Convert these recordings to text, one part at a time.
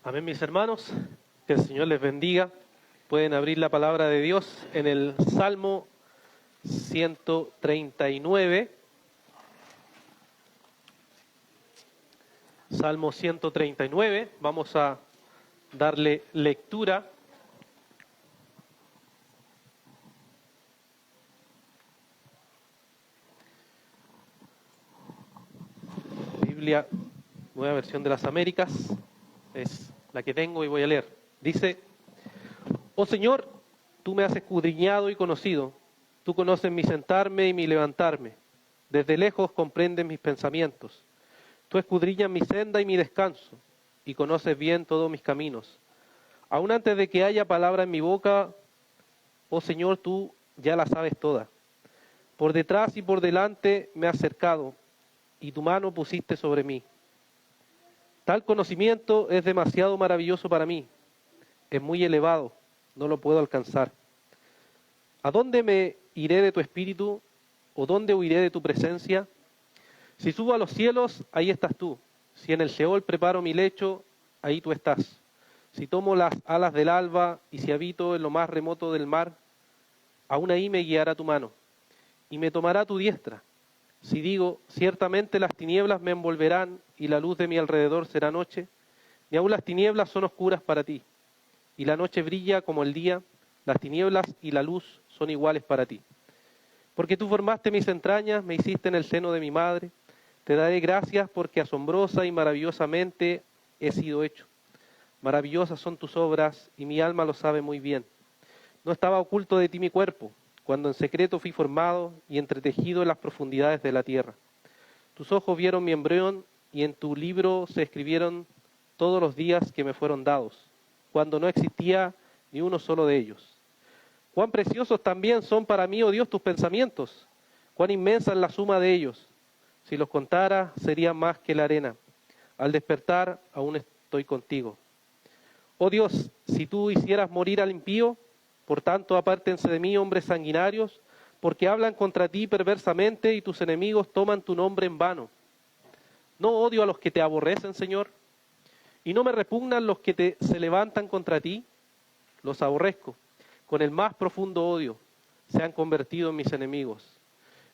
Amén, mis hermanos. Que el Señor les bendiga. Pueden abrir la palabra de Dios en el Salmo 139. Salmo 139. Vamos a darle lectura. Biblia, Nueva Versión de las Américas. Es la que tengo y voy a leer. Dice: Oh Señor, tú me has escudriñado y conocido. Tú conoces mi sentarme y mi levantarme. Desde lejos comprendes mis pensamientos. Tú escudriñas mi senda y mi descanso, y conoces bien todos mis caminos. Aún antes de que haya palabra en mi boca, oh Señor, tú ya la sabes toda. Por detrás y por delante me has cercado, y tu mano pusiste sobre mí. Tal conocimiento es demasiado maravilloso para mí. Es muy elevado, no lo puedo alcanzar. ¿A dónde me iré de tu espíritu? ¿O dónde huiré de tu presencia? Si subo a los cielos, ahí estás tú. Si en el Seol preparo mi lecho, ahí tú estás. Si tomo las alas del alba y si habito en lo más remoto del mar, aún ahí me guiará tu mano y me tomará tu diestra. Si digo, ciertamente las tinieblas me envolverán y la luz de mi alrededor será noche, ni aun las tinieblas son oscuras para ti, y la noche brilla como el día, las tinieblas y la luz son iguales para ti. Porque tú formaste mis entrañas, me hiciste en el seno de mi madre, te daré gracias porque asombrosa y maravillosamente he sido hecho. Maravillosas son tus obras y mi alma lo sabe muy bien. No estaba oculto de ti mi cuerpo, cuando en secreto fui formado y entretejido en las profundidades de la tierra. Tus ojos vieron mi embrión y en tu libro se escribieron todos los días que me fueron dados, cuando no existía ni uno solo de ellos. Cuán preciosos también son para mí, oh Dios, tus pensamientos, cuán inmensa es la suma de ellos. Si los contara, sería más que la arena. Al despertar, aún estoy contigo. Oh Dios, si tú hicieras morir al impío, por tanto, apártense de mí, hombres sanguinarios, porque hablan contra ti perversamente y tus enemigos toman tu nombre en vano. No odio a los que te aborrecen, Señor, y no me repugnan los que se levantan contra ti. Los aborrezco, con el más profundo odio, se han convertido en mis enemigos.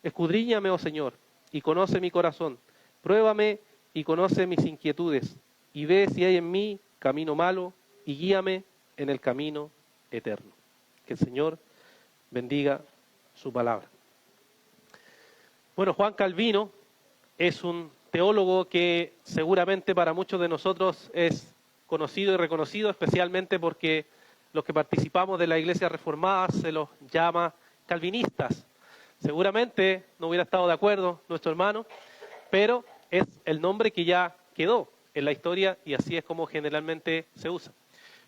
Escudriñame, oh Señor, y conoce mi corazón. Pruébame y conoce mis inquietudes, y ve si hay en mí camino malo, y guíame en el camino eterno. Que el Señor bendiga su palabra. Bueno, Juan Calvino es un teólogo que seguramente para muchos de nosotros es conocido y reconocido, especialmente porque los que participamos de la Iglesia Reformada se los llama calvinistas. Seguramente no hubiera estado de acuerdo nuestro hermano, pero es el nombre que ya quedó en la historia y así es como generalmente se usa.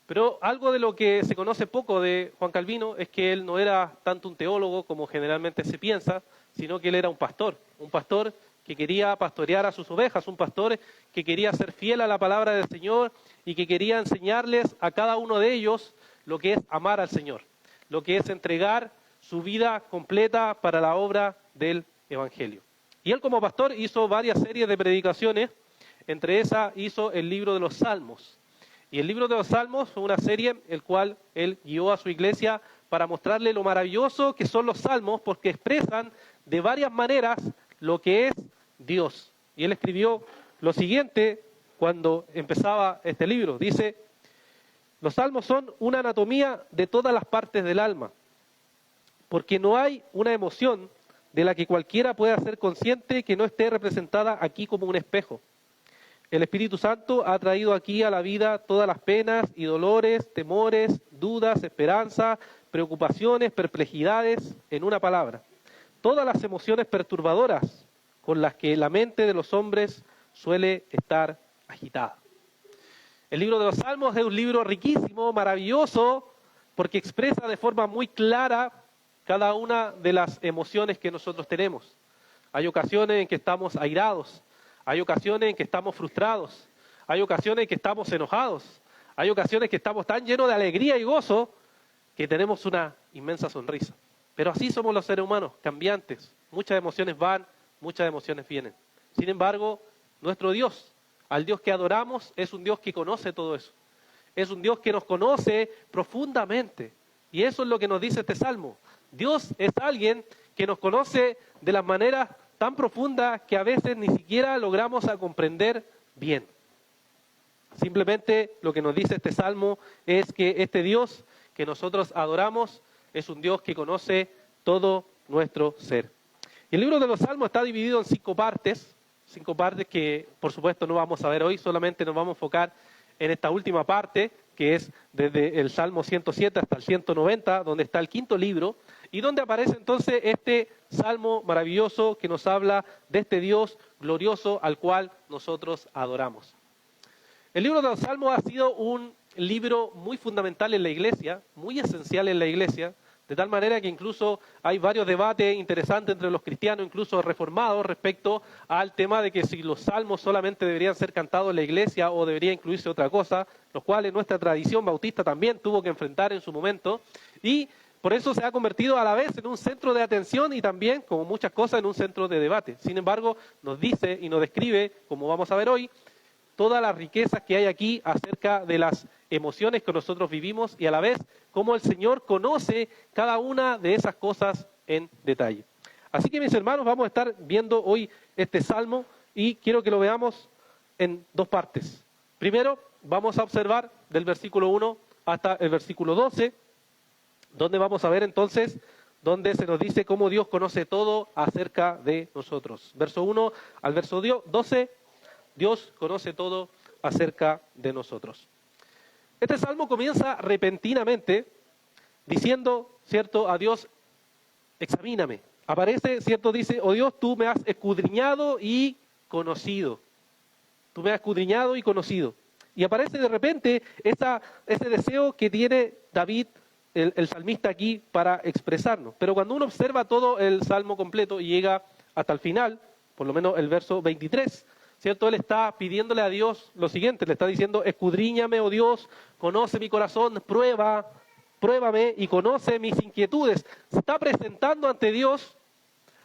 Pero algo de lo que se conoce poco de Juan Calvino es que él no era tanto un teólogo como generalmente se piensa, sino que él era un pastor que quería pastorear a sus ovejas, un pastor que quería ser fiel a la palabra del Señor y que quería enseñarles a cada uno de ellos lo que es amar al Señor, lo que es entregar su vida completa para la obra del Evangelio. Y él como pastor hizo varias series de predicaciones, entre esas hizo el libro de los Salmos. Y el libro de los Salmos fue una serie el cual él guió a su iglesia para mostrarle lo maravilloso que son los Salmos, porque expresan de varias maneras lo que es Dios. Y él escribió lo siguiente cuando empezaba este libro. Dice: los Salmos son una anatomía de todas las partes del alma, porque no hay una emoción de la que cualquiera pueda ser consciente que no esté representada aquí como un espejo. El Espíritu Santo ha traído aquí a la vida todas las penas y dolores, temores, dudas, esperanza, preocupaciones, perplejidades, en una palabra. Todas las emociones perturbadoras con las que la mente de los hombres suele estar agitada. El libro de los Salmos es un libro riquísimo, maravilloso, porque expresa de forma muy clara cada una de las emociones que nosotros tenemos. Hay ocasiones en que estamos airados. Hay ocasiones en que estamos frustrados, hay ocasiones en que estamos enojados, hay ocasiones en que estamos tan llenos de alegría y gozo que tenemos una inmensa sonrisa. Pero así somos los seres humanos, cambiantes. Muchas emociones van, muchas emociones vienen. Sin embargo, nuestro Dios, al Dios que adoramos, es un Dios que conoce todo eso. es un Dios que nos conoce profundamente. Y eso es lo que nos dice este Salmo. Dios es alguien que nos conoce de las maneras tan profundas que a veces ni siquiera logramos a comprender bien. Simplemente lo que nos dice este Salmo es que este Dios que nosotros adoramos es un Dios que conoce todo nuestro ser. Y el libro de los Salmos está dividido en 5 partes que por supuesto no vamos a ver hoy, solamente nos vamos a enfocar en esta última parte, que es desde el Salmo 107 hasta el 190, donde está el 5.º libro, y donde aparece entonces este Salmo maravilloso que nos habla de este Dios glorioso al cual nosotros adoramos. El libro de los Salmos ha sido un libro muy fundamental en la iglesia, muy esencial en la iglesia, de tal manera que incluso hay varios debates interesantes entre los cristianos, incluso reformados, respecto al tema de que si los salmos solamente deberían ser cantados en la iglesia o debería incluirse otra cosa, los cuales nuestra tradición bautista también tuvo que enfrentar en su momento, y por eso se ha convertido a la vez en un centro de atención y también, como muchas cosas, en un centro de debate. Sin embargo, nos dice y nos describe, como vamos a ver hoy, todas las riquezas que hay aquí acerca de las emociones que nosotros vivimos y a la vez cómo el Señor conoce cada una de esas cosas en detalle. Así que mis hermanos, vamos a estar viendo hoy este Salmo y quiero que lo veamos en 2 partes. Primero, vamos a observar del versículo 1 hasta el versículo 12, donde vamos a ver entonces, donde se nos dice cómo Dios conoce todo acerca de nosotros. Verso 1 al verso 12, Dios conoce todo acerca de nosotros. Este salmo comienza repentinamente diciendo, ¿cierto?, a Dios, examíname. Aparece, ¿cierto?, dice, oh Dios, tú me has escudriñado y conocido. Tú me has escudriñado y conocido. Y aparece de repente ese deseo que tiene David, el salmista aquí, para expresarnos. Pero cuando uno observa todo el salmo completo y llega hasta el final, por lo menos el verso 23, ¿cierto? Él está pidiéndole a Dios lo siguiente, le está diciendo, escudriñame, oh Dios, conoce mi corazón, pruébame y conoce mis inquietudes. Se está presentando ante Dios,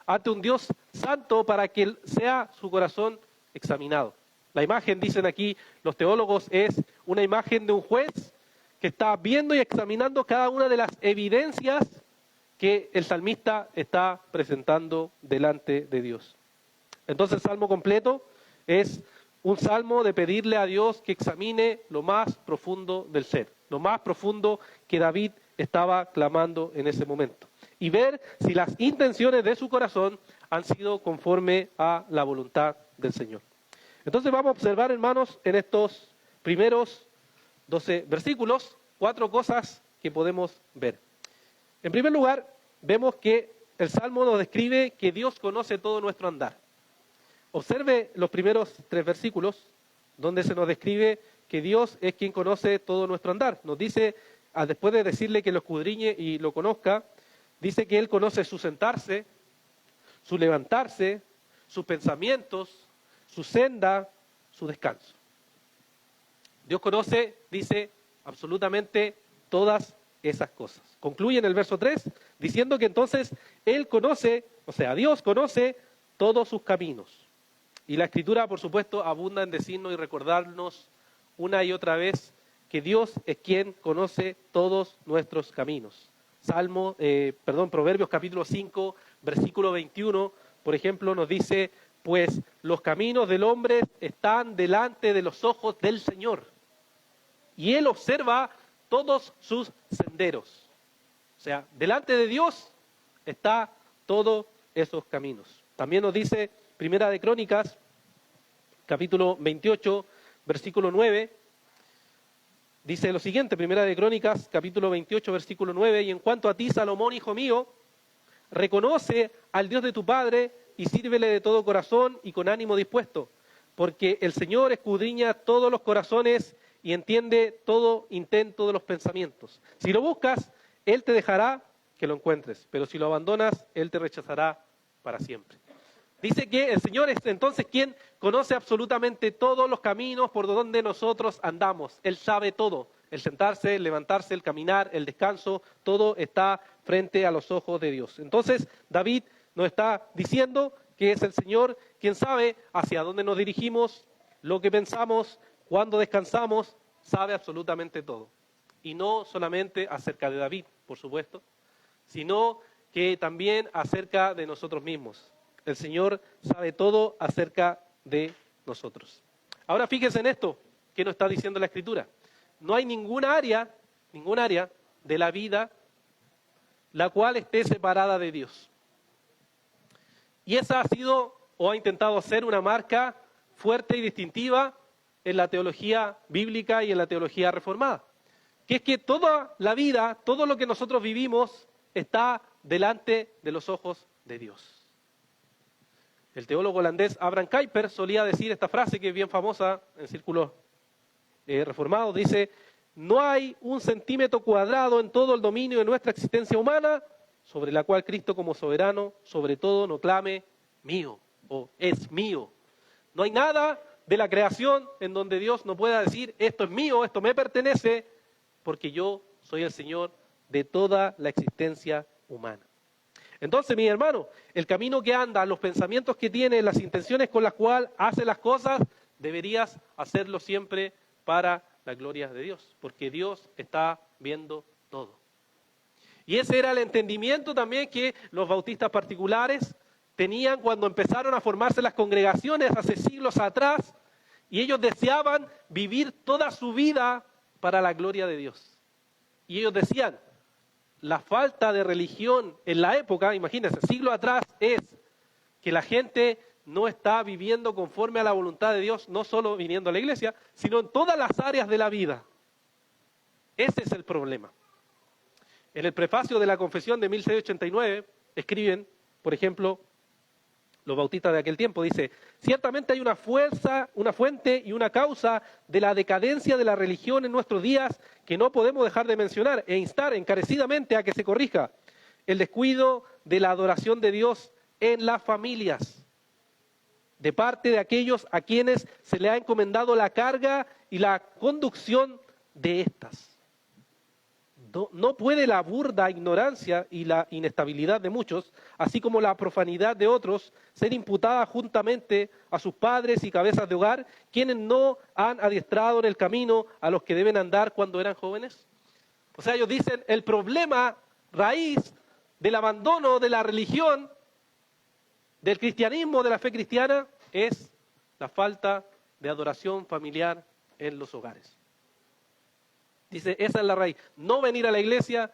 ante un Dios santo, para que sea su corazón examinado. La imagen, dicen aquí los teólogos, es una imagen de un juez que está viendo y examinando cada una de las evidencias que el salmista está presentando delante de Dios. Entonces el salmo completo es un salmo de pedirle a Dios que examine lo más profundo del ser, lo más profundo que David estaba clamando en ese momento, y ver si las intenciones de su corazón han sido conforme a la voluntad del Señor. Entonces vamos a observar, hermanos, en estos primeros 12 versículos, 4 cosas que podemos ver. En primer lugar, vemos que el Salmo nos describe que Dios conoce todo nuestro andar. Observe los primeros 3 versículos, donde se nos describe que Dios es quien conoce todo nuestro andar. Nos dice, después de decirle que lo escudriñe y lo conozca, dice que Él conoce su sentarse, su levantarse, sus pensamientos, su senda, su descanso. Dios conoce, dice, absolutamente todas esas cosas. Concluye en el verso 3 diciendo que entonces Él conoce, o sea, Dios conoce todos sus caminos. Y la Escritura, por supuesto, abunda en decirnos y recordarnos una y otra vez que Dios es quien conoce todos nuestros caminos. Proverbios capítulo 5, versículo 21, por ejemplo, nos dice, pues los caminos del hombre están delante de los ojos del Señor, y Él observa todos sus senderos. O sea, delante de Dios está todos esos caminos. También nos dice Primera de Crónicas, capítulo 28, versículo 9, dice lo siguiente, Primera de Crónicas, capítulo 28, versículo 9, y en cuanto a ti, Salomón, hijo mío, reconoce al Dios de tu padre y sírvele de todo corazón y con ánimo dispuesto, porque el Señor escudriña todos los corazones y entiende todo intento de los pensamientos. Si lo buscas, Él te dejará que lo encuentres, pero si lo abandonas, Él te rechazará para siempre. Dice que el Señor es entonces quien conoce absolutamente todos los caminos por donde nosotros andamos. Él sabe todo. El sentarse, el levantarse, el caminar, el descanso, todo está frente a los ojos de Dios. Entonces David nos está diciendo que es el Señor quien sabe hacia dónde nos dirigimos, lo que pensamos, cuándo descansamos, sabe absolutamente todo. Y no solamente acerca de David, por supuesto, sino que también acerca de nosotros mismos. El Señor sabe todo acerca de nosotros. Ahora fíjense en esto que nos está diciendo la Escritura. No hay ninguna área de la vida la cual esté separada de Dios. Y esa ha sido o ha intentado ser una marca fuerte y distintiva en la teología bíblica y en la teología reformada. Que es que toda la vida, todo lo que nosotros vivimos está delante de los ojos de Dios. El teólogo holandés Abraham Kuyper solía decir esta frase que es bien famosa en círculos reformados. Dice, no hay un centímetro cuadrado en todo el dominio de nuestra existencia humana sobre la cual Cristo como soberano, sobre todo, no clame mío o es mío. No hay nada de la creación en donde Dios no pueda decir, esto es mío, esto me pertenece, porque yo soy el Señor de toda la existencia humana. Entonces, mi hermano, el camino que anda, los pensamientos que tiene, las intenciones con las cuales hace las cosas, deberías hacerlo siempre para la gloria de Dios, porque Dios está viendo todo. Y ese era el entendimiento también que los bautistas particulares tenían cuando empezaron a formarse las congregaciones hace siglos atrás, y ellos deseaban vivir toda su vida para la gloria de Dios. Y ellos decían, la falta de religión en la época, imagínense, siglo atrás, es que la gente no está viviendo conforme a la voluntad de Dios, no solo viniendo a la iglesia, sino en todas las áreas de la vida. Ese es el problema. En el prefacio de la Confesión de 1689 escriben, por ejemplo, los bautistas de aquel tiempo, dice, ciertamente hay una fuente y una causa de la decadencia de la religión en nuestros días que no podemos dejar de mencionar e instar encarecidamente a que se corrija. El descuido de la adoración de Dios en las familias, de parte de aquellos a quienes se le ha encomendado la carga y la conducción de estas. No puede la burda ignorancia y la inestabilidad de muchos, así como la profanidad de otros, ser imputada juntamente a sus padres y cabezas de hogar, quienes no han adiestrado en el camino a los que deben andar cuando eran jóvenes. O sea, ellos dicen, el problema raíz del abandono de la religión, del cristianismo, de la fe cristiana, es la falta de adoración familiar en los hogares. Dice, esa es la raíz. No venir a la iglesia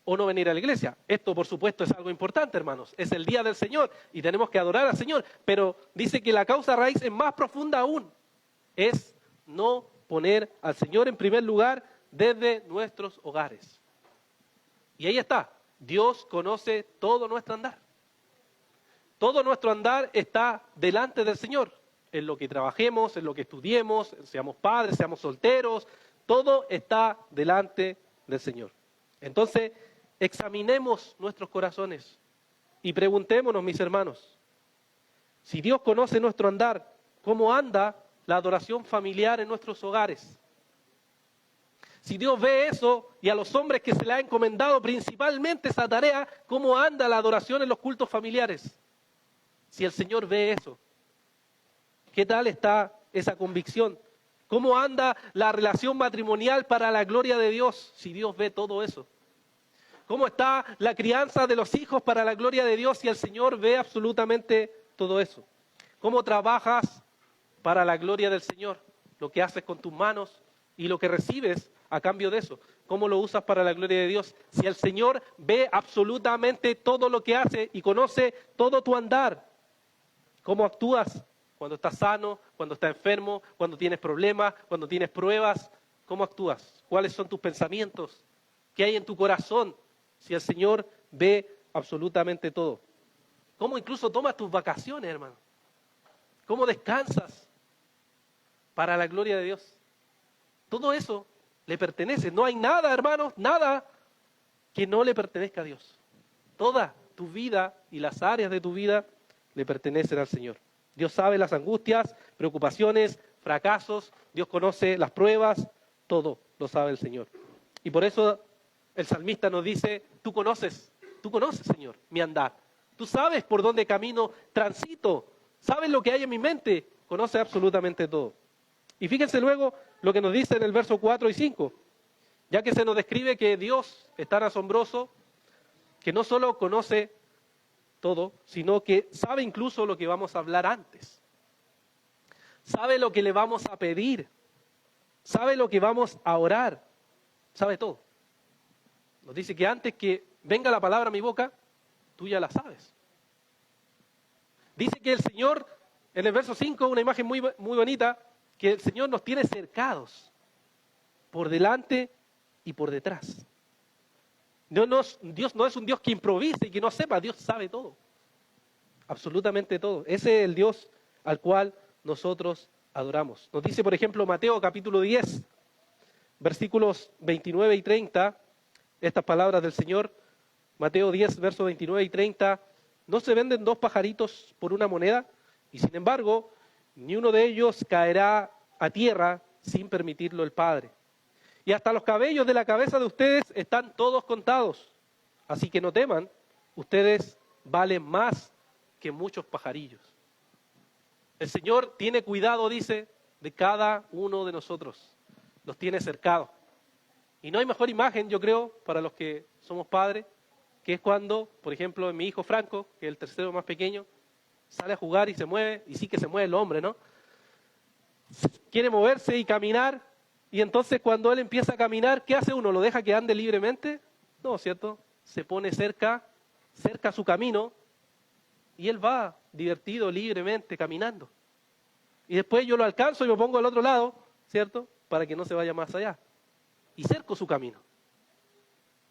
o no venir a la iglesia. Esto, por supuesto, es algo importante, hermanos. Es el día del Señor y tenemos que adorar al Señor. Pero dice que la causa raíz es más profunda aún. Es no poner al Señor en primer lugar desde nuestros hogares. Y ahí está. Dios conoce todo nuestro andar. Todo nuestro andar está delante del Señor. En lo que trabajemos, en lo que estudiemos, seamos padres, seamos solteros, todo está delante del Señor. Entonces, examinemos nuestros corazones y preguntémonos, mis hermanos, si Dios conoce nuestro andar, ¿cómo anda la adoración familiar en nuestros hogares? Si Dios ve eso y a los hombres que se le ha encomendado principalmente esa tarea, ¿cómo anda la adoración en los cultos familiares? Si el Señor ve eso, ¿qué tal está esa convicción? ¿Cómo anda la relación matrimonial para la gloria de Dios, si Dios ve todo eso? ¿Cómo está la crianza de los hijos para la gloria de Dios, si el Señor ve absolutamente todo eso? ¿Cómo trabajas para la gloria del Señor? Lo que haces con tus manos y lo que recibes a cambio de eso. ¿Cómo lo usas para la gloria de Dios? Si el Señor ve absolutamente todo lo que haces y conoce todo tu andar, ¿cómo actúas? Cuando estás sano, cuando estás enfermo, cuando tienes problemas, cuando tienes pruebas, ¿cómo actúas? ¿Cuáles son tus pensamientos? ¿Qué hay en tu corazón? Si el Señor ve absolutamente todo. ¿Cómo incluso tomas tus vacaciones, hermano? ¿Cómo descansas para la gloria de Dios? Todo eso le pertenece. No hay nada, hermanos, nada que no le pertenezca a Dios. Toda tu vida y las áreas de tu vida le pertenecen al Señor. Dios sabe las angustias, preocupaciones, fracasos. Dios conoce las pruebas. Todo lo sabe el Señor. Y por eso el salmista nos dice, tú conoces, Señor, mi andar. Tú sabes por dónde camino, transito. Sabes lo que hay en mi mente. Conoce absolutamente todo. Y fíjense luego lo que nos dice en el verso 4 y 5, ya que se nos describe que Dios es tan asombroso que no solo conoce todo, sino que sabe incluso lo que vamos a hablar antes. Sabe lo que le vamos a pedir. Sabe lo que vamos a orar. Sabe todo. Nos dice que antes que venga la palabra a mi boca, tú ya la sabes. Dice que el Señor, en el verso 5, una imagen muy bonita, que el Señor nos tiene cercados por delante y por detrás. Dios no es un Dios que improvise y que no sepa, Dios sabe todo. Absolutamente todo. Ese es el Dios al cual nosotros adoramos. Nos dice, por ejemplo, Mateo capítulo 10, versículos 29 y 30, estas palabras del Señor. Mateo 10, versos 29 y 30. ¿No se venden 2 pajaritos por una moneda? Y sin embargo, ni uno de ellos caerá a tierra sin permitirlo el Padre. Y hasta los cabellos de la cabeza de ustedes están todos contados. Así que no teman, ustedes valen más que muchos pajarillos. El Señor tiene cuidado, dice, de cada uno de nosotros. Los tiene cercados. Y no hay mejor imagen, yo creo, para los que somos padres, que es cuando, por ejemplo, mi hijo Franco, que es el tercero más pequeño, sale a jugar y se mueve, y sí que se mueve el hombre, ¿no? Quiere moverse y caminar, y entonces cuando él empieza a caminar, ¿qué hace uno? ¿Lo deja que ande libremente? No, ¿cierto? Se pone cerca a su camino, y él va divertido, libremente, caminando. Y después yo lo alcanzo y me pongo al otro lado, ¿cierto? Para que no se vaya más allá. Y cerco su camino.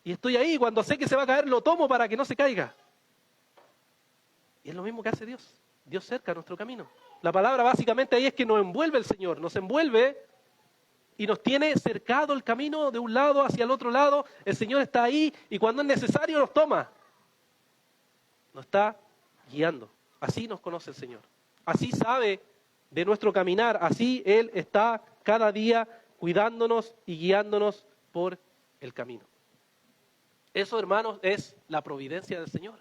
Y estoy ahí, cuando sé que se va a caer, lo tomo para que no se caiga. Y es lo mismo que hace Dios. Dios cerca nuestro camino. La palabra básicamente ahí es que nos envuelve el Señor, nos envuelve y nos tiene cercado el camino de un lado hacia el otro lado. El Señor está ahí y cuando es necesario nos toma. Nos está guiando. Así nos conoce el Señor. Así sabe de nuestro caminar. Así Él está cada día cuidándonos y guiándonos por el camino. Eso, hermanos, es la providencia del Señor.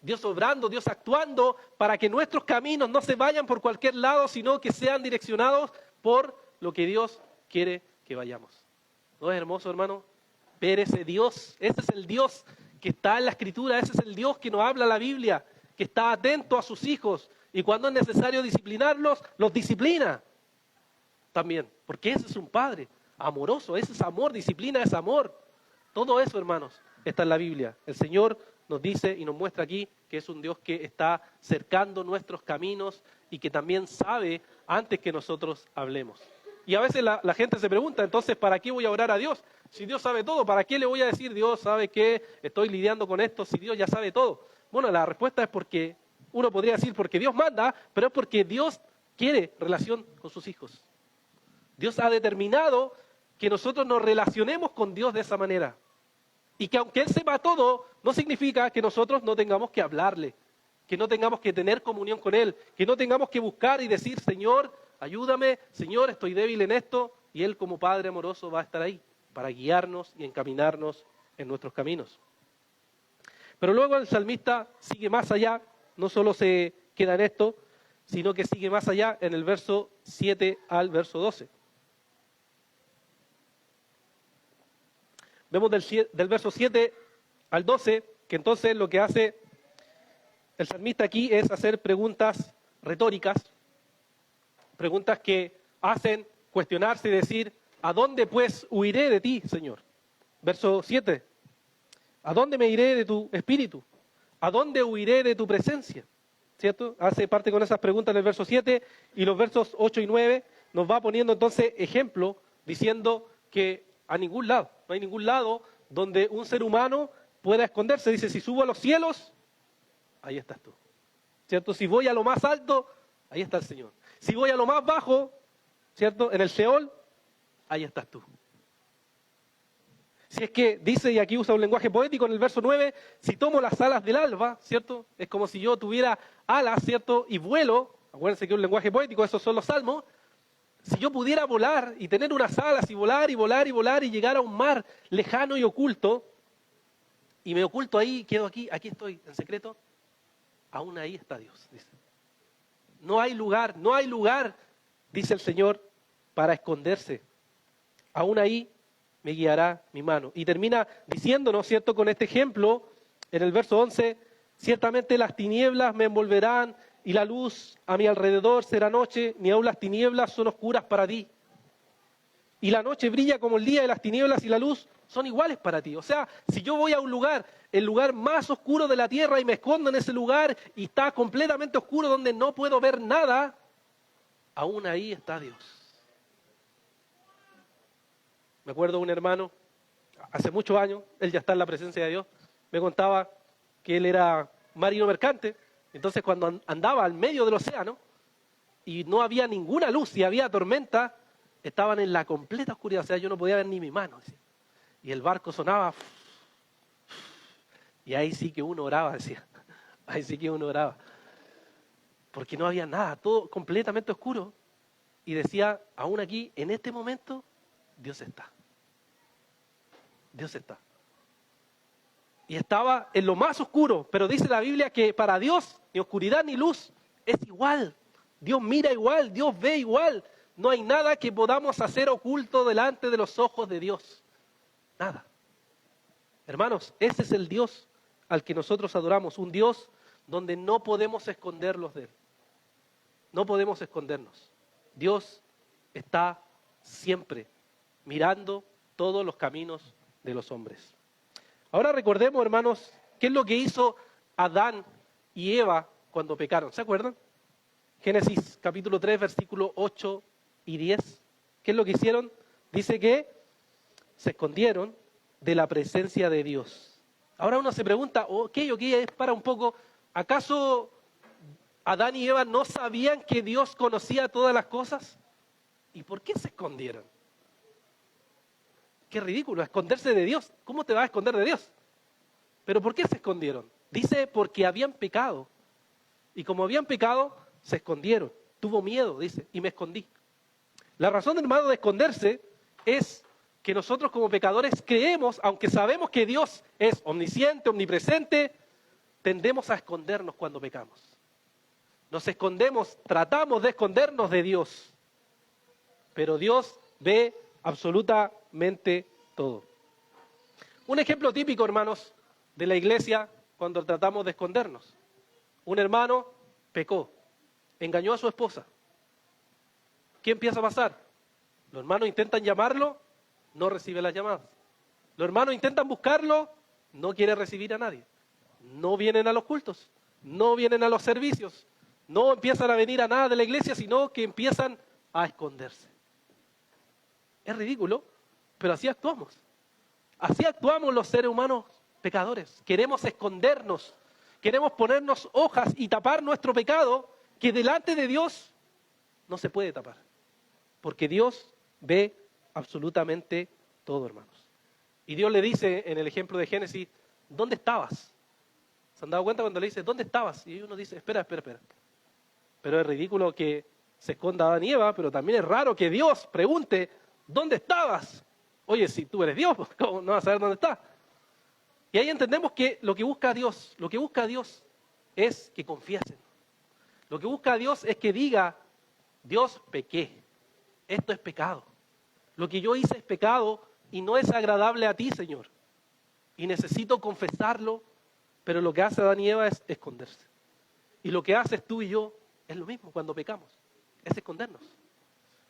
Dios obrando, Dios actuando para que nuestros caminos no se vayan por cualquier lado, sino que sean direccionados por lo que Dios quiere que vayamos. ¿No es hermoso, hermano? Ver ese Dios, ese es el Dios que está en la Escritura, ese es el Dios que nos habla la Biblia, que está atento a sus hijos y cuando es necesario disciplinarlos, los disciplina también, porque ese es un Padre amoroso, ese es amor, disciplina es amor. Todo eso, hermanos, está en la Biblia. El Señor nos dice y nos muestra aquí que es un Dios que está cercando nuestros caminos y que también sabe antes que nosotros hablemos. Y a veces la gente se pregunta, entonces, ¿para qué voy a orar a Dios? Si Dios sabe todo, ¿para qué le voy a decir, Dios sabe que estoy lidiando con esto, si Dios ya sabe todo? Bueno, la respuesta es porque, uno podría decir porque Dios manda, pero es porque Dios quiere relación con sus hijos. Dios ha determinado que nosotros nos relacionemos con Dios de esa manera. Y que aunque Él sepa todo, no significa que nosotros no tengamos que hablarle, que no tengamos que tener comunión con Él, que no tengamos que buscar y decir, Señor, ayúdame, Señor, estoy débil en esto, y Él como Padre amoroso va a estar ahí para guiarnos y encaminarnos en nuestros caminos. Pero luego el salmista sigue más allá, no solo se queda en esto, sino que sigue más allá en el verso 7 al verso 12. Vemos del verso 7 al 12 que entonces lo que hace el salmista aquí es hacer preguntas retóricas, preguntas que hacen cuestionarse y decir, ¿a dónde pues huiré de ti, Señor? Verso 7, ¿a dónde me iré de tu espíritu? ¿A dónde huiré de tu presencia? ¿Cierto? Hace parte con esas preguntas en el verso 7 y los versos 8 y 9 nos va poniendo entonces ejemplo diciendo que a ningún lado, no hay ningún lado donde un ser humano pueda esconderse. Dice, si subo a los cielos, ahí estás tú. ¿Cierto? Si voy a lo más alto, ahí está el Señor. Si voy a lo más bajo, ¿cierto? En el Seol, ahí estás tú. Si es que dice, y aquí usa un lenguaje poético en el verso 9, si tomo las alas del alba, ¿cierto? Es como si yo tuviera alas, ¿cierto? Y vuelo, acuérdense que es un lenguaje poético, esos son los salmos. Si yo pudiera volar y tener unas alas y volar y volar y volar y llegar a un mar lejano y oculto, y me oculto ahí, quedo aquí estoy en secreto, aún ahí está Dios, dice. No hay lugar, dice el Señor, para esconderse. Aún ahí me guiará mi mano. Y termina diciéndonos, ¿cierto?, con este ejemplo, en el verso 11, ciertamente las tinieblas me envolverán y la luz a mi alrededor será noche, ni aun las tinieblas son oscuras para ti. Y la noche brilla como el día y las tinieblas y la luz son iguales para ti. O sea, si yo voy a un lugar, el lugar más oscuro de la tierra y me escondo en ese lugar y está completamente oscuro donde no puedo ver nada, aún ahí está Dios. Me acuerdo de un hermano, hace muchos años, él ya está en la presencia de Dios, me contaba que él era marino mercante, entonces cuando andaba al medio del océano y no había ninguna luz y había tormenta, estaban en la completa oscuridad, o sea, yo no podía ver ni mi mano. Decía. Y el barco sonaba, y ahí sí que uno oraba, decía, ahí sí que uno oraba, porque no había nada, todo completamente oscuro, y decía, aún aquí, en este momento, Dios está. Dios está. Y estaba en lo más oscuro, pero dice la Biblia que para Dios ni oscuridad ni luz es igual. Dios mira igual, Dios ve igual. No hay nada que podamos hacer oculto delante de los ojos de Dios. Nada. Hermanos, ese es el Dios al que nosotros adoramos, un Dios donde no podemos escondernos de Él. No podemos escondernos. Dios está siempre mirando todos los caminos de los hombres. Ahora recordemos, hermanos, qué es lo que hizo Adán y Eva cuando pecaron. ¿Se acuerdan? Génesis capítulo 3, versículos 8 y 10. ¿Qué es lo que hicieron? Dice que se escondieron de la presencia de Dios. Ahora uno se pregunta, es para un poco, ¿acaso Adán y Eva no sabían que Dios conocía todas las cosas? ¿Y por qué se escondieron? Qué ridículo, esconderse de Dios. ¿Cómo te vas a esconder de Dios? ¿Pero por qué se escondieron? Dice, porque habían pecado. Y como habían pecado, se escondieron. Tuvo miedo, dice, y me escondí. La razón, hermano, de esconderse es que nosotros como pecadores creemos, aunque sabemos que Dios es omnisciente, omnipresente, tendemos a escondernos cuando pecamos. Nos escondemos, tratamos de escondernos de Dios. Pero Dios ve absolutamente todo. Un ejemplo típico, hermanos, de la iglesia cuando tratamos de escondernos. Un hermano pecó, engañó a su esposa. ¿Qué empieza a pasar? Los hermanos intentan llamarlo, no recibe las llamadas. Los hermanos intentan buscarlo, no quiere recibir a nadie. No vienen a los cultos, no vienen a los servicios, no empiezan a venir a nada de la iglesia, sino que empiezan a esconderse. Es ridículo, pero así actuamos. Así actuamos los seres humanos pecadores. Queremos escondernos, queremos ponernos hojas y tapar nuestro pecado que delante de Dios no se puede tapar. Porque Dios ve absolutamente todo, hermanos. Y Dios le dice en el ejemplo de Génesis, ¿dónde estabas? ¿Se han dado cuenta cuando le dice, ¿dónde estabas? Y uno dice, espera. Pero es ridículo que se esconda Adán y Eva, pero también es raro que Dios pregunte, ¿dónde estabas? Oye, si tú eres Dios, ¿cómo no vas a saber dónde estás? Y ahí entendemos que lo que busca Dios es que confiesen. Lo que busca Dios es que diga, Dios, pequé, esto es pecado. Lo que yo hice es pecado y no es agradable a ti, Señor. Y necesito confesarlo, pero lo que hace Adán y Eva es esconderse. Y lo que haces tú y yo es lo mismo cuando pecamos, es escondernos.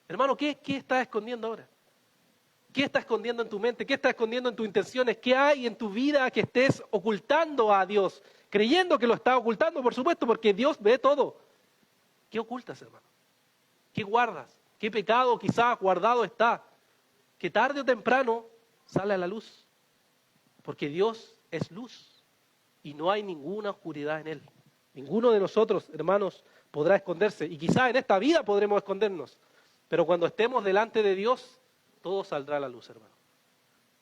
Hermano, ¿qué estás escondiendo ahora? ¿Qué estás escondiendo en tu mente? ¿Qué estás escondiendo en tus intenciones? ¿Qué hay en tu vida que estés ocultando a Dios? Creyendo que lo estás ocultando, por supuesto, porque Dios ve todo. ¿Qué ocultas, hermano? ¿Qué guardas? ¿Qué pecado quizás guardado está? Que tarde o temprano sale a la luz. Porque Dios es luz y no hay ninguna oscuridad en Él. Ninguno de nosotros, hermanos, podrá esconderse. Y quizás en esta vida podremos escondernos. Pero cuando estemos delante de Dios, todo saldrá a la luz, hermano.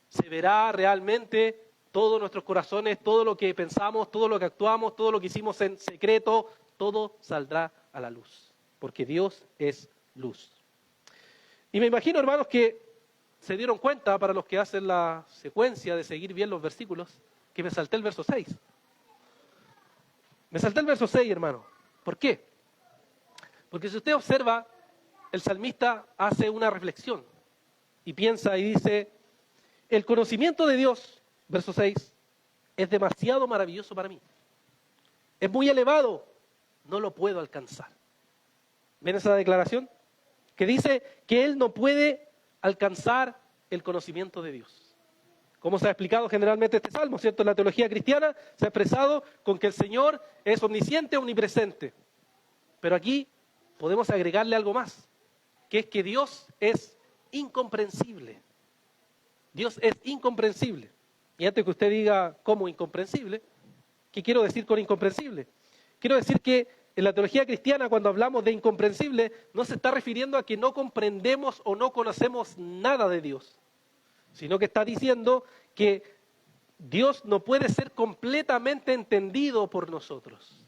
Se verá realmente todos nuestros corazones, todo lo que pensamos, todo lo que actuamos, todo lo que hicimos en secreto, todo saldrá a la luz. Porque Dios es luz. Y me imagino, hermanos, que se dieron cuenta, para los que hacen la secuencia de seguir bien los versículos, que me salté el verso 6. Me salté el verso 6, hermano. ¿Por qué? Porque si usted observa, el salmista hace una reflexión y piensa y dice, el conocimiento de Dios, verso 6, es demasiado maravilloso para mí. Es muy elevado, no lo puedo alcanzar. ¿Ven esa declaración? Que dice que él no puede alcanzar el conocimiento de Dios. Como se ha explicado generalmente este salmo, ¿cierto? En la teología cristiana se ha expresado con que el Señor es omnisciente, omnipresente. Pero aquí podemos agregarle algo más, que es que Dios es incomprensible. Dios es incomprensible. Y antes que usted diga, ¿cómo incomprensible? ¿Qué quiero decir con incomprensible? Quiero decir que en la teología cristiana, cuando hablamos de incomprensible, no se está refiriendo a que no comprendemos o no conocemos nada de Dios, sino que está diciendo que Dios no puede ser completamente entendido por nosotros.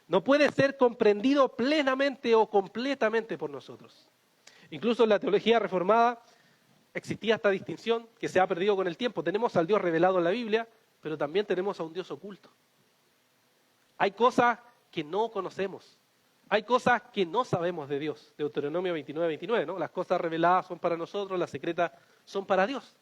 No puede ser comprendido plenamente o completamente por nosotros. Incluso en la teología reformada existía esta distinción que se ha perdido con el tiempo. Tenemos al Dios revelado en la Biblia, pero también tenemos a un Dios oculto. Hay cosas que no conocemos. Hay cosas que no sabemos de Dios. Deuteronomio 29, ¿no? Las cosas reveladas son para nosotros, las secretas son para Dios.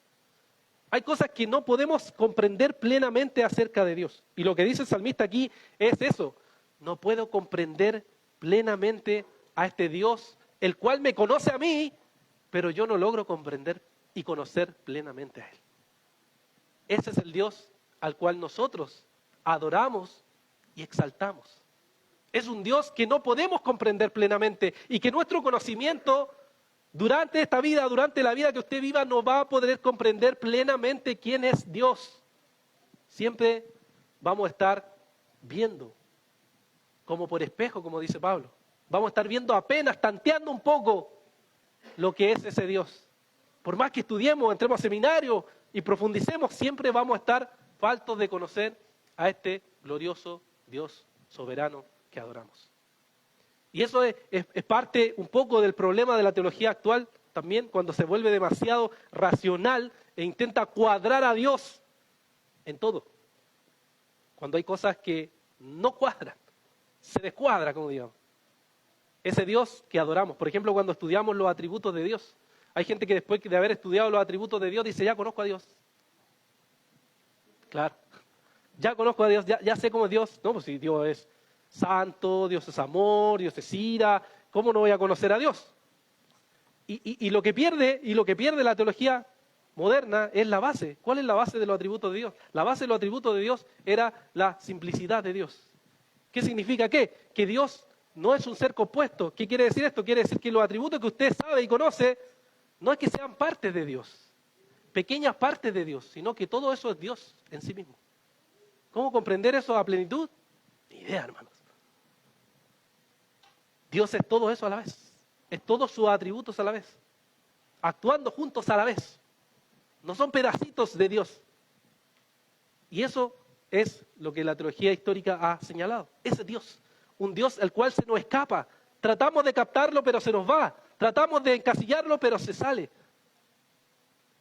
Hay cosas que no podemos comprender plenamente acerca de Dios. Y lo que dice el salmista aquí es eso. No puedo comprender plenamente a este Dios, el cual me conoce a mí, pero yo no logro comprender y conocer plenamente a Él. Ese es el Dios al cual nosotros adoramos y exaltamos. Es un Dios que no podemos comprender plenamente y que nuestro conocimiento durante esta vida, durante la vida que usted viva, no va a poder comprender plenamente quién es Dios. Siempre vamos a estar viendo, como por espejo, como dice Pablo. Vamos a estar viendo apenas, tanteando un poco lo que es ese Dios. Por más que estudiemos, entremos a seminario y profundicemos, siempre vamos a estar faltos de conocer a este glorioso Dios soberano que adoramos. Y eso es parte un poco del problema de la teología actual también, cuando se vuelve demasiado racional e intenta cuadrar a Dios en todo. Cuando hay cosas que no cuadran, se descuadra, como digamos. Ese Dios que adoramos. Por ejemplo, cuando estudiamos los atributos de Dios, hay gente que después de haber estudiado los atributos de Dios dice, ya conozco a Dios. Claro, ya conozco a Dios, ya sé cómo es Dios. No, pues si Dios es santo, Dios es amor, Dios es ira, ¿cómo no voy a conocer a Dios? Y lo que pierde la teología moderna es la base. ¿Cuál es la base de los atributos de Dios? La base de los atributos de Dios era la simplicidad de Dios. ¿Qué significa qué? Que Dios no es un ser compuesto. ¿Qué quiere decir esto? Quiere decir que los atributos que usted sabe y conoce no es que sean partes de Dios, pequeñas partes de Dios, sino que todo eso es Dios en sí mismo. ¿Cómo comprender eso a plenitud? Ni idea, hermanos. Dios es todo eso a la vez. Es todos sus atributos a la vez. Actuando juntos a la vez. No son pedacitos de Dios. Y eso es lo que la teología histórica ha señalado. Ese Dios. Un Dios al cual se nos escapa. Tratamos de captarlo, pero se nos va. Tratamos de encasillarlo, pero se sale.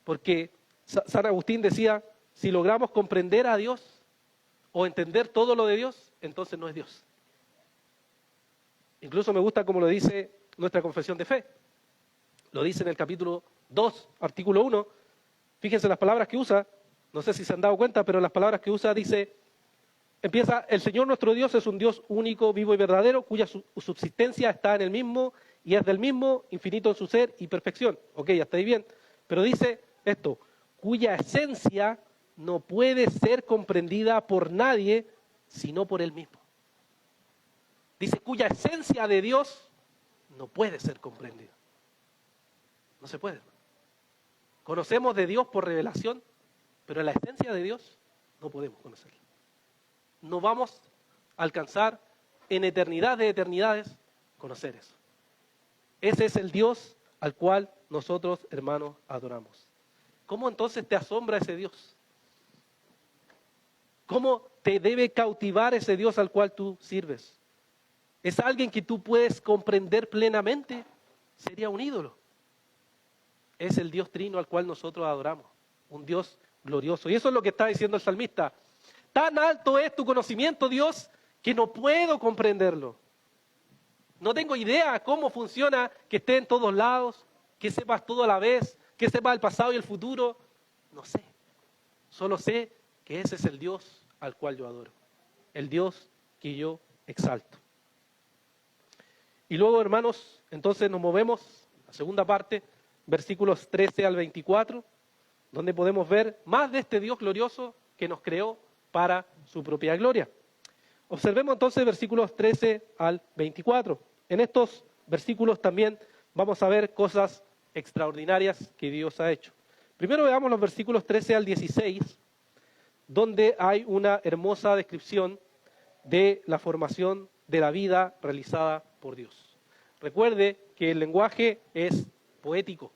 Porque San Agustín decía, si logramos comprender a Dios o entender todo lo de Dios, entonces no es Dios. Incluso me gusta como lo dice nuestra confesión de fe. Lo dice en el capítulo 2, artículo 1. Fíjense las palabras que usa. No sé si se han dado cuenta, pero las palabras que usa dice, empieza, el Señor nuestro Dios es un Dios único, vivo y verdadero, cuya subsistencia está en el mismo y es del mismo, infinito en su ser y perfección. Ok, hasta ahí bien. Pero dice esto, cuya esencia no puede ser comprendida por nadie, sino por Él mismo. Dice, cuya esencia de Dios no puede ser comprendida. No se puede. Conocemos de Dios por revelación, pero la esencia de Dios no podemos conocerla. No vamos a alcanzar en eternidad de eternidades conocer eso. Ese es el Dios al cual nosotros, hermanos, adoramos. ¿Cómo entonces te asombra ese Dios? ¿Cómo te debe cautivar ese Dios al cual tú sirves? ¿Es alguien que tú puedes comprender plenamente? Sería un ídolo. Es el Dios trino al cual nosotros adoramos. Un Dios glorioso. Y eso es lo que está diciendo el salmista. Tan alto es tu conocimiento, Dios, que no puedo comprenderlo. No tengo idea cómo funciona que esté en todos lados, que sepas todo a la vez, que sepas el pasado y el futuro. No sé. Solo sé que ese es el Dios al cual yo adoro. El Dios que yo exalto. Y luego, hermanos, entonces nos movemos a la segunda parte, versículos 13 al 24, donde podemos ver más de este Dios glorioso que nos creó para su propia gloria. Observemos entonces versículos 13 al 24. En estos versículos también vamos a ver cosas extraordinarias que Dios ha hecho. Primero veamos los versículos 13 al 16, donde hay una hermosa descripción de la formación de la vida realizada por Dios. Recuerde que el lenguaje es poético,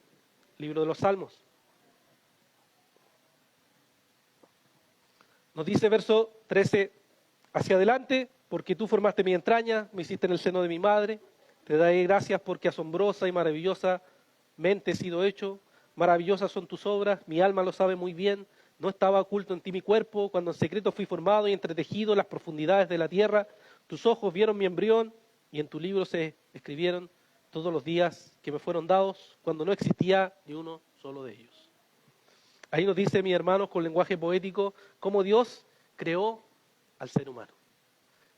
libro de los Salmos. Nos dice verso 13 hacia adelante, porque tú formaste mi entraña, me hiciste en el seno de mi madre, te daré gracias porque asombrosa y maravillosamente he sido hecho, maravillosas son tus obras, mi alma lo sabe muy bien, no estaba oculto en ti mi cuerpo, cuando en secreto fui formado y entretejido en las profundidades de la tierra, tus ojos vieron mi embrión y en tu libro se escribieron todos los días que me fueron dados, cuando no existía ni uno solo de ellos. Ahí nos dice, mis hermanos, con lenguaje poético, cómo Dios creó al ser humano.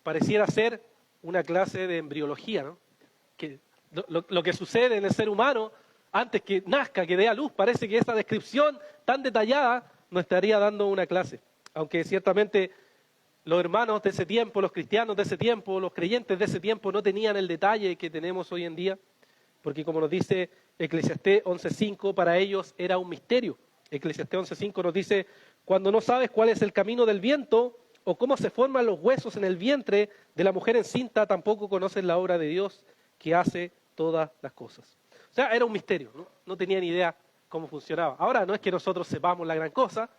Pareciera ser una clase de embriología, ¿no? Que lo que sucede en el ser humano antes que nazca, que dé a luz, parece que esa descripción tan detallada nos estaría dando una clase. Aunque ciertamente los hermanos de ese tiempo, los cristianos de ese tiempo, los creyentes de ese tiempo no tenían el detalle que tenemos hoy en día, porque como nos dice Eclesiastés 11:5, para ellos era un misterio. Eclesiastés 11:5 nos dice, cuando no sabes cuál es el camino del viento o cómo se forman los huesos en el vientre de la mujer encinta, tampoco conoces la obra de Dios que hace todas las cosas. O sea, era un misterio, ¿no? No tenían idea cómo funcionaba. Ahora no es que nosotros sepamos la gran cosa,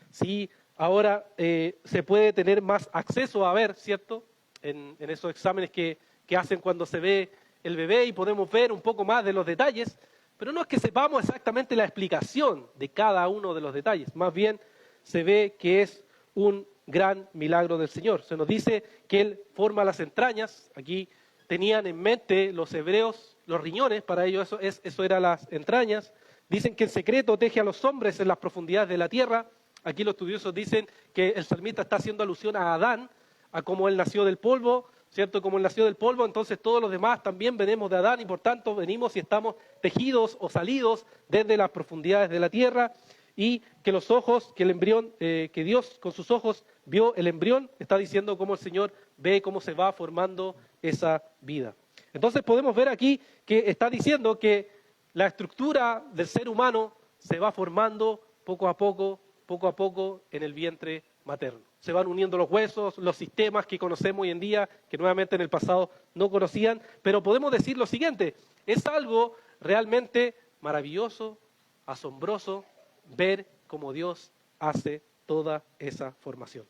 sí, ahora se puede tener más acceso a ver, ¿cierto? En esos exámenes que hacen cuando se ve el bebé y podemos ver un poco más de los detalles, pero no es que sepamos exactamente la explicación de cada uno de los detalles, más bien se ve que es un gran milagro del Señor. Se nos dice que Él forma las entrañas, aquí tenían en mente los hebreos los riñones, para ellos eso eran las entrañas. Dicen que en secreto teje a los hombres en las profundidades de la tierra. Aquí los estudiosos dicen que el salmista está haciendo alusión a Adán, a cómo él nació del polvo, ¿cierto? Como él nació del polvo, entonces todos los demás también venimos de Adán y por tanto venimos y estamos tejidos o salidos desde las profundidades de la tierra, y que los ojos, que el embrión, que Dios con sus ojos vio el embrión, está diciendo cómo el Señor ve cómo se va formando esa vida. Entonces podemos ver aquí que está diciendo que la estructura del ser humano se va formando poco a poco en el vientre materno. Se van uniendo los huesos, los sistemas que conocemos hoy en día, que nuevamente en el pasado no conocían, pero podemos decir lo siguiente, es algo realmente maravilloso, asombroso, ver cómo Dios hace toda esa formación.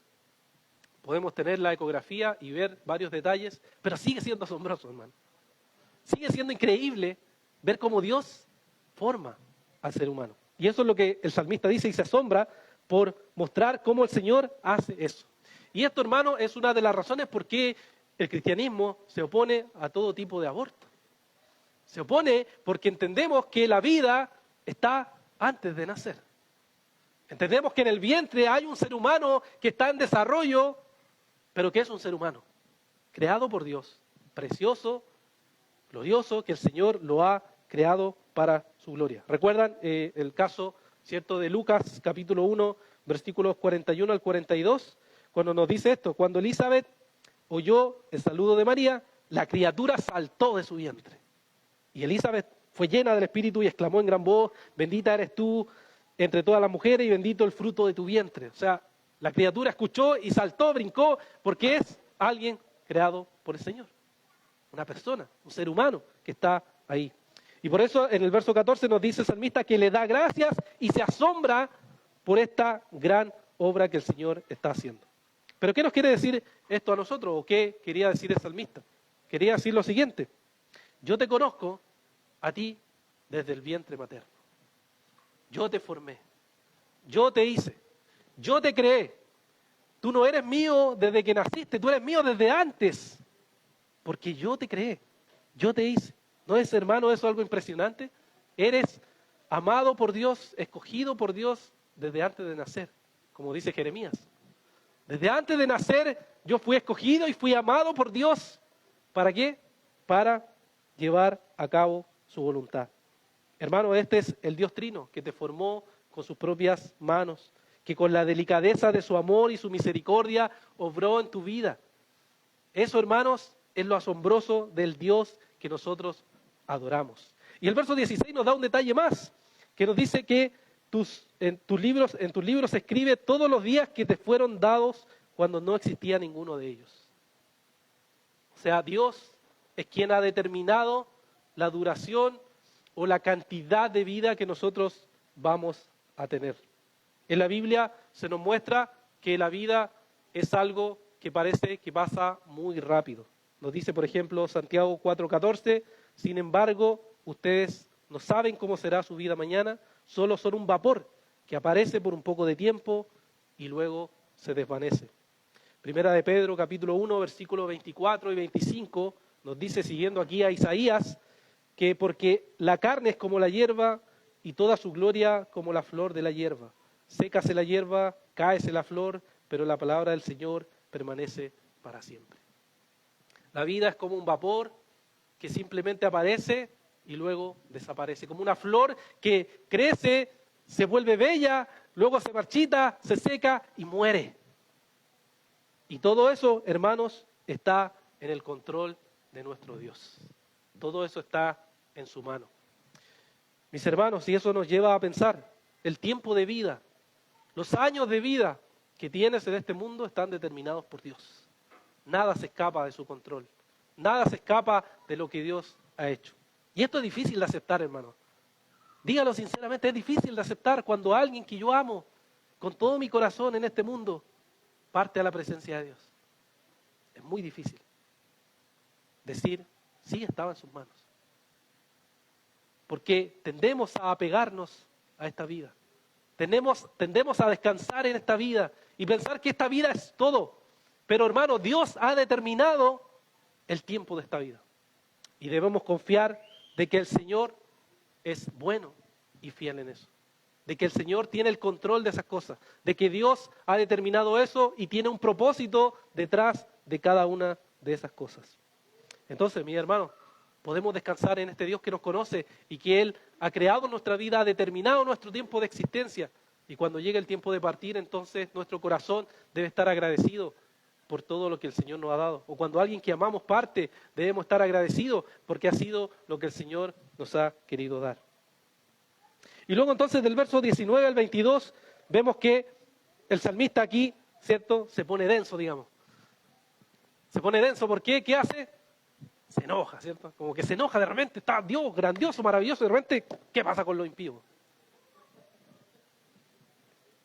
Podemos tener la ecografía y ver varios detalles, pero sigue siendo asombroso, hermano. Sigue siendo increíble ver cómo Dios forma al ser humano. Y eso es lo que el salmista dice y se asombra por mostrar cómo el Señor hace eso. Y esto, hermano, es una de las razones por qué el cristianismo se opone a todo tipo de aborto. Se opone porque entendemos que la vida está antes de nacer. Entendemos que en el vientre hay un ser humano que está en desarrollo, pero que es un ser humano, creado por Dios, precioso, glorioso, que el Señor lo ha creado para su gloria. ¿Recuerdan el caso, cierto, de Lucas capítulo 1, versículos 41 al 42? Cuando nos dice esto, cuando Elizabeth oyó el saludo de María, la criatura saltó de su vientre. Y Elizabeth fue llena del Espíritu y exclamó en gran voz, bendita eres tú entre todas las mujeres y bendito el fruto de tu vientre. O sea, la criatura escuchó y saltó, brincó, porque es alguien creado por el Señor. Una persona, un ser humano que está ahí. Y por eso en el verso 14 nos dice el salmista que le da gracias y se asombra por esta gran obra que el Señor está haciendo. Pero ¿qué nos quiere decir esto a nosotros? ¿O qué quería decir el salmista? Quería decir lo siguiente. Yo te conozco a ti desde el vientre materno. Yo te formé. Yo te hice. Yo te creé. Tú no eres mío desde que naciste, tú eres mío desde antes. Porque yo te creé. Yo te hice. ¿No es, hermano, eso algo impresionante? Eres amado por Dios, escogido por Dios desde antes de nacer, como dice Jeremías. Desde antes de nacer yo fui escogido y fui amado por Dios. ¿Para qué? Para llevar a cabo su voluntad. Hermano, este es el Dios Trino que te formó con sus propias manos, que con la delicadeza de su amor y su misericordia obró en tu vida. Eso, hermanos, es lo asombroso del Dios que nosotros adoramos. Y el verso 16 nos da un detalle más, que nos dice que en tus libros se escribe todos los días que te fueron dados cuando no existía ninguno de ellos. O sea, Dios es quien ha determinado la duración o la cantidad de vida que nosotros vamos a tener. En la Biblia se nos muestra que la vida es algo que parece que pasa muy rápido. Nos dice, por ejemplo, Santiago 4:14, sin embargo, ustedes no saben cómo será su vida mañana, solo son un vapor que aparece por un poco de tiempo y luego se desvanece. Primera de Pedro, capítulo 1, versículos 24 y 25, nos dice, siguiendo aquí a Isaías, que porque la carne es como la hierba y toda su gloria como la flor de la hierba. Sécase la hierba, cáese la flor, pero la palabra del Señor permanece para siempre. La vida es como un vapor que simplemente aparece y luego desaparece. Como una flor que crece, se vuelve bella, luego se marchita, se seca y muere. Y todo eso, hermanos, está en el control de nuestro Dios. Todo eso está en su mano. Mis hermanos, y eso nos lleva a pensar, el tiempo de vida, los años de vida que tienes en este mundo están determinados por Dios. Nada se escapa de su control. Nada se escapa de lo que Dios ha hecho. Y esto es difícil de aceptar, hermano. Dígalo sinceramente, es difícil de aceptar cuando alguien que yo amo con todo mi corazón en este mundo parte a la presencia de Dios. Es muy difícil decir, sí, estaba en sus manos. Porque tendemos a apegarnos a esta vida. Tendemos a descansar en esta vida y pensar que esta vida es todo. Pero hermano, Dios ha determinado el tiempo de esta vida. Y debemos confiar de que el Señor es bueno y fiel en eso. De que el Señor tiene el control de esas cosas. De que Dios ha determinado eso y tiene un propósito detrás de cada una de esas cosas. Entonces, mis hermanos, podemos descansar en este Dios que nos conoce y que Él ha creado nuestra vida, ha determinado nuestro tiempo de existencia. Y cuando llegue el tiempo de partir, entonces nuestro corazón debe estar agradecido por todo lo que el Señor nos ha dado. O cuando alguien que amamos parte, debemos estar agradecidos porque ha sido lo que el Señor nos ha querido dar. Y luego entonces del verso 19 al 22 vemos que el salmista aquí, ¿cierto?, se pone denso, digamos. Se pone denso, ¿por qué? ¿Qué hace? Se enoja, ¿cierto? Como que se enoja de repente, está Dios grandioso, maravilloso, de repente, ¿qué pasa con los impíos?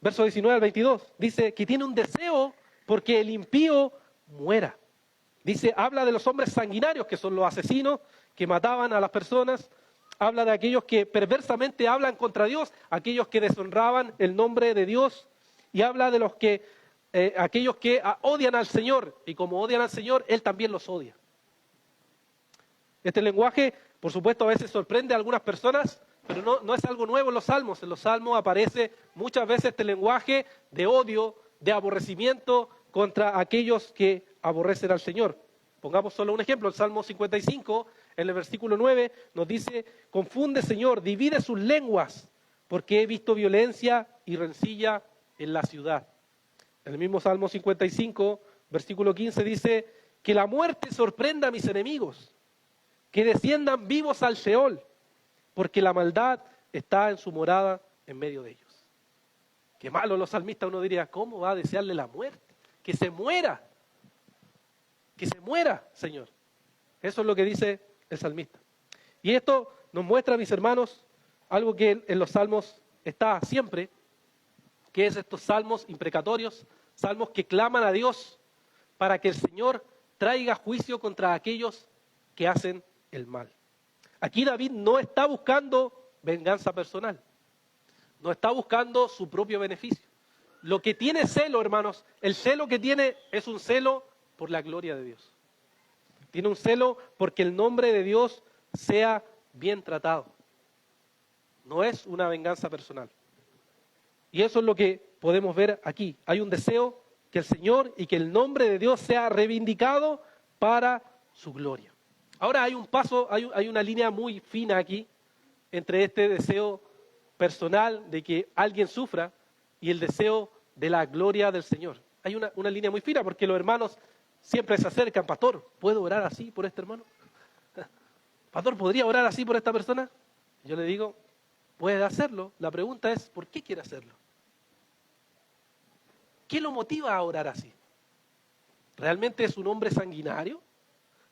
Verso 19 al 22, dice que tiene un deseo porque el impío muera. Dice, habla de los hombres sanguinarios, que son los asesinos, que mataban a las personas. Habla de aquellos que perversamente hablan contra Dios, aquellos que deshonraban el nombre de Dios. Y habla de los que, aquellos que odian al Señor, y como odian al Señor, Él también los odia. Este lenguaje, por supuesto, a veces sorprende a algunas personas, pero no es algo nuevo en los salmos. En los salmos aparece muchas veces este lenguaje de odio, de aborrecimiento contra aquellos que aborrecen al Señor. Pongamos solo un ejemplo, el Salmo 55, en el versículo 9, nos dice, confunde, Señor, divide sus lenguas, porque he visto violencia y rencilla en la ciudad. En el mismo Salmo 55, versículo 15, dice, que la muerte sorprenda a mis enemigos, que desciendan vivos al Sheol, porque la maldad está en su morada en medio de ellos. Qué malo los salmistas, uno diría, ¿cómo va a desearle la muerte? Que se muera, Señor. Eso es lo que dice el salmista. Y esto nos muestra, mis hermanos, algo que en los salmos está siempre, que es estos salmos imprecatorios, salmos que claman a Dios para que el Señor traiga juicio contra aquellos que hacen el mal. Aquí David no está buscando venganza personal, no está buscando su propio beneficio. Lo que tiene celo, hermanos, el celo que tiene es un celo por la gloria de Dios. Tiene un celo porque el nombre de Dios sea bien tratado. No es una venganza personal. Y eso es lo que podemos ver aquí. Hay un deseo que el Señor y que el nombre de Dios sea reivindicado para su gloria. Ahora hay un paso, hay una línea muy fina aquí entre este deseo personal de que alguien sufra y el deseo de la gloria del Señor. Hay una línea muy fina porque los hermanos siempre se acercan. Pastor, ¿puedo orar así por este hermano? Pastor, ¿podría orar así por esta persona? Yo le digo, puede hacerlo. La pregunta es, ¿por qué quiere hacerlo? ¿Qué lo motiva a orar así? ¿Realmente es un hombre sanguinario?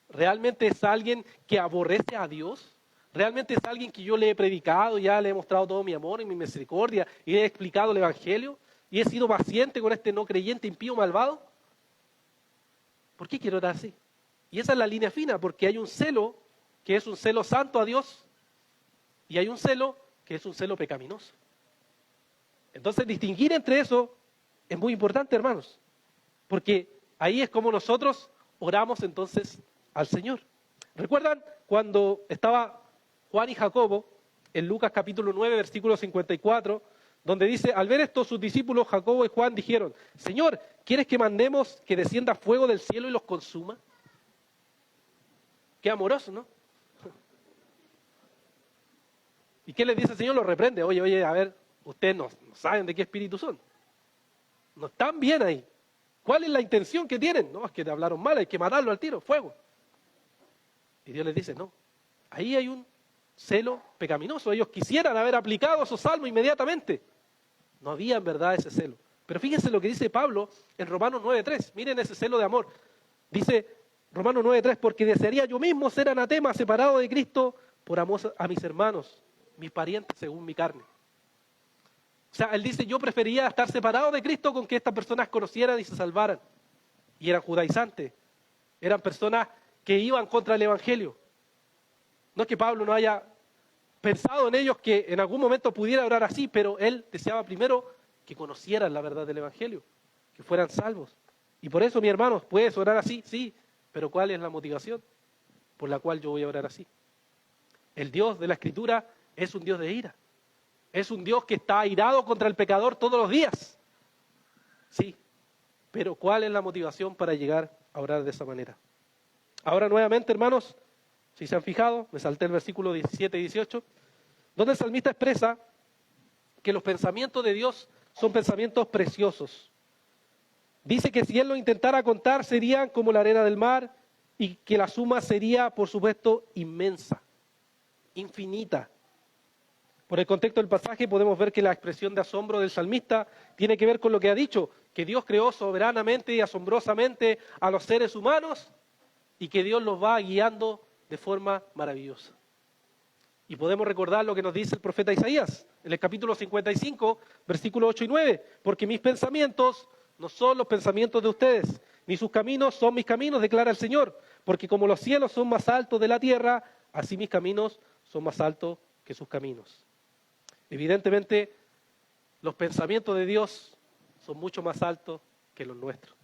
¿Realmente es alguien que aborrece a Dios? ¿Realmente es alguien que yo le he predicado, ya le he mostrado todo mi amor y mi misericordia y le he explicado el Evangelio y he sido paciente con este no creyente, impío, malvado? ¿Por qué quiero orar así? Y esa es la línea fina, porque hay un celo que es un celo santo a Dios y hay un celo que es un celo pecaminoso. Entonces, distinguir entre eso es muy importante, hermanos, porque ahí es como nosotros oramos entonces al Señor. ¿Recuerdan cuando estaba Juan y Jacobo en Lucas capítulo 9, versículo 54, donde dice, al ver esto sus discípulos Jacobo y Juan dijeron, Señor, ¿quieres que mandemos que descienda fuego del cielo y los consuma? Qué amoroso, ¿no? ¿Y qué les dice el Señor? Los reprende. Oye, a ver, ustedes no saben de qué espíritu son. No están bien ahí. ¿Cuál es la intención que tienen? No, es que te hablaron mal, hay que matarlo al tiro, fuego. Y Dios les dice, no, ahí hay un celo pecaminoso. Ellos quisieran haber aplicado esos salmos inmediatamente. No había en verdad ese celo. Pero fíjense lo que dice Pablo en Romanos 9.3. Miren ese celo de amor. Dice Romanos 9.3, porque desearía yo mismo ser anatema, separado de Cristo, por amor a mis hermanos, mis parientes según mi carne. O sea, él dice, yo prefería estar separado de Cristo con que estas personas conocieran y se salvaran. Y eran judaizantes. Eran personas que iban contra el Evangelio. No es que Pablo no haya pensado en ellos que en algún momento pudiera orar así, pero él deseaba primero que conocieran la verdad del Evangelio, que fueran salvos. Y por eso, mi hermano, ¿puedes orar así? Sí, pero ¿cuál es la motivación por la cual yo voy a orar así? El Dios de la Escritura es un Dios de ira. Es un Dios que está airado contra el pecador todos los días. Sí, pero ¿cuál es la motivación para llegar a orar de esa manera? Ahora nuevamente, hermanos, si se han fijado, me salté el versículo 17 y 18, donde el salmista expresa que los pensamientos de Dios son pensamientos preciosos. Dice que si él lo intentara contar serían como la arena del mar y que la suma sería, por supuesto, inmensa, infinita. Por el contexto del pasaje podemos ver que la expresión de asombro del salmista tiene que ver con lo que ha dicho, que Dios creó soberanamente y asombrosamente a los seres humanos y que Dios los va guiando de forma maravillosa. Y podemos recordar lo que nos dice el profeta Isaías en el capítulo 55, versículos 8 y 9, porque mis pensamientos no son los pensamientos de ustedes, ni sus caminos son mis caminos, declara el Señor, porque como los cielos son más altos de la tierra, así mis caminos son más altos que sus caminos. Evidentemente, los pensamientos de Dios son mucho más altos que los nuestros.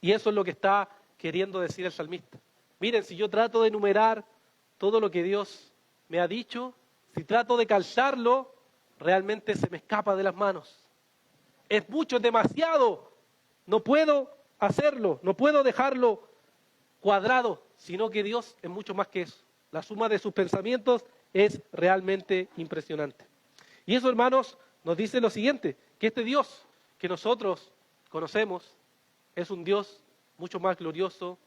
Y eso es lo que está queriendo decir el salmista. Miren, si yo trato de enumerar todo lo que Dios me ha dicho, si trato de calzarlo, realmente se me escapa de las manos. Es mucho, es demasiado. No puedo hacerlo, no puedo dejarlo cuadrado, sino que Dios es mucho más que eso. La suma de sus pensamientos es realmente impresionante. Y eso, hermanos, nos dice lo siguiente, que este Dios que nosotros conocemos es un Dios mucho más glorioso,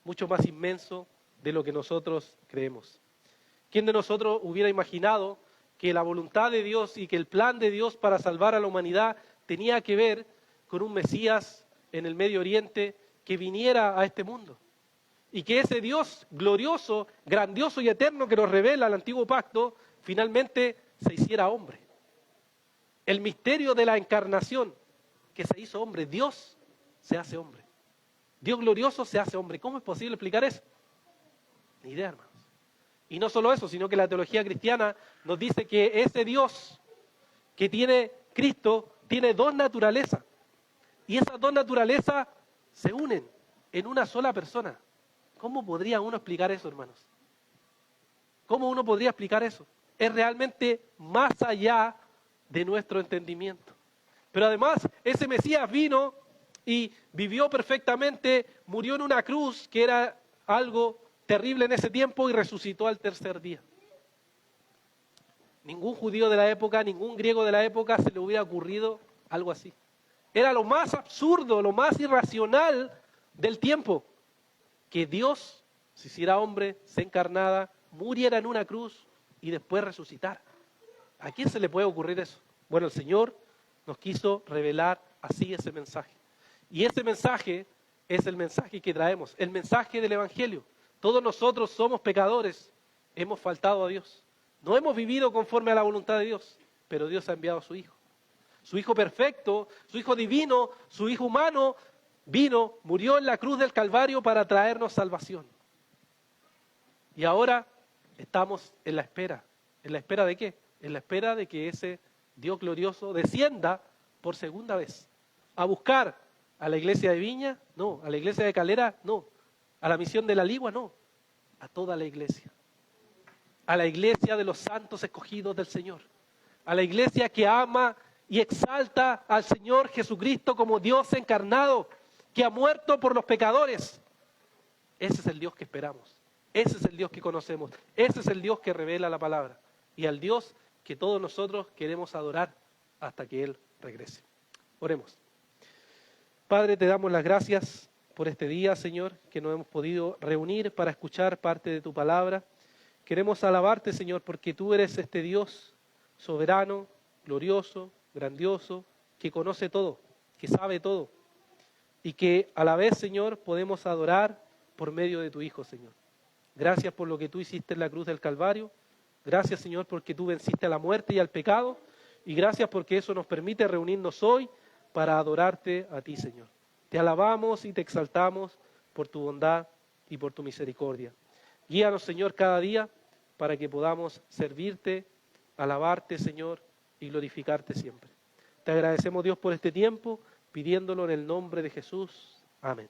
mucho más inmenso de lo que nosotros creemos. ¿Quién de nosotros hubiera imaginado que la voluntad de Dios y que el plan de Dios para salvar a la humanidad tenía que ver con un Mesías en el Medio Oriente que viniera a este mundo? Y que ese Dios glorioso, grandioso y eterno que nos revela el Antiguo Pacto, finalmente se hiciera hombre. El misterio de la encarnación, que se hizo hombre. Dios se hace hombre. Dios glorioso se hace hombre. ¿Cómo es posible explicar eso? Ni idea, hermanos. Y no solo eso, sino que la teología cristiana nos dice que ese Dios que tiene Cristo tiene dos naturalezas. Y esas dos naturalezas se unen en una sola persona, ¿Cómo podría uno explicar eso, hermanos? ¿Cómo uno podría explicar eso? Es realmente más allá de nuestro entendimiento. Pero además, ese Mesías vino y vivió perfectamente, murió en una cruz, que era algo terrible en ese tiempo, y resucitó al tercer día. Ningún judío de la época, ningún griego de la época se le hubiera ocurrido algo así. Era lo más absurdo, lo más irracional del tiempo, que Dios se hiciera hombre, se encarnara, muriera en una cruz y después resucitara. ¿A quién se le puede ocurrir eso? Bueno, el Señor nos quiso revelar así ese mensaje. Y ese mensaje es el mensaje que traemos, el mensaje del Evangelio. Todos nosotros somos pecadores, hemos faltado a Dios. No hemos vivido conforme a la voluntad de Dios, pero Dios ha enviado a su Hijo. Su Hijo perfecto, su Hijo divino, su Hijo humano, vino, murió en la cruz del Calvario para traernos salvación. Y ahora estamos en la espera. ¿En la espera de qué? En la espera de que ese Dios glorioso descienda por segunda vez. ¿A buscar a la iglesia de Viña? No. ¿A la iglesia de Calera? No. ¿A la misión de la Ligua? No. A toda la iglesia. A la iglesia de los santos escogidos del Señor. A la iglesia que ama y exalta al Señor Jesucristo como Dios encarnado, que ha muerto por los pecadores. Ese es el Dios que esperamos. Ese es el Dios que conocemos. Ese es el Dios que revela la palabra. Y al Dios que todos nosotros queremos adorar hasta que Él regrese. Oremos. Padre, te damos las gracias por este día, Señor, que nos hemos podido reunir para escuchar parte de tu palabra. Queremos alabarte, Señor, porque tú eres este Dios soberano, glorioso, grandioso, que conoce todo, que sabe todo. Y que a la vez, Señor, podemos adorar por medio de tu Hijo, Señor. Gracias por lo que tú hiciste en la cruz del Calvario. Gracias, Señor, porque tú venciste a la muerte y al pecado. Y gracias porque eso nos permite reunirnos hoy para adorarte a ti, Señor. Te alabamos y te exaltamos por tu bondad y por tu misericordia. Guíanos, Señor, cada día para que podamos servirte, alabarte, Señor, y glorificarte siempre. Te agradecemos, Dios, por este tiempo, pidiéndolo en el nombre de Jesús. Amén.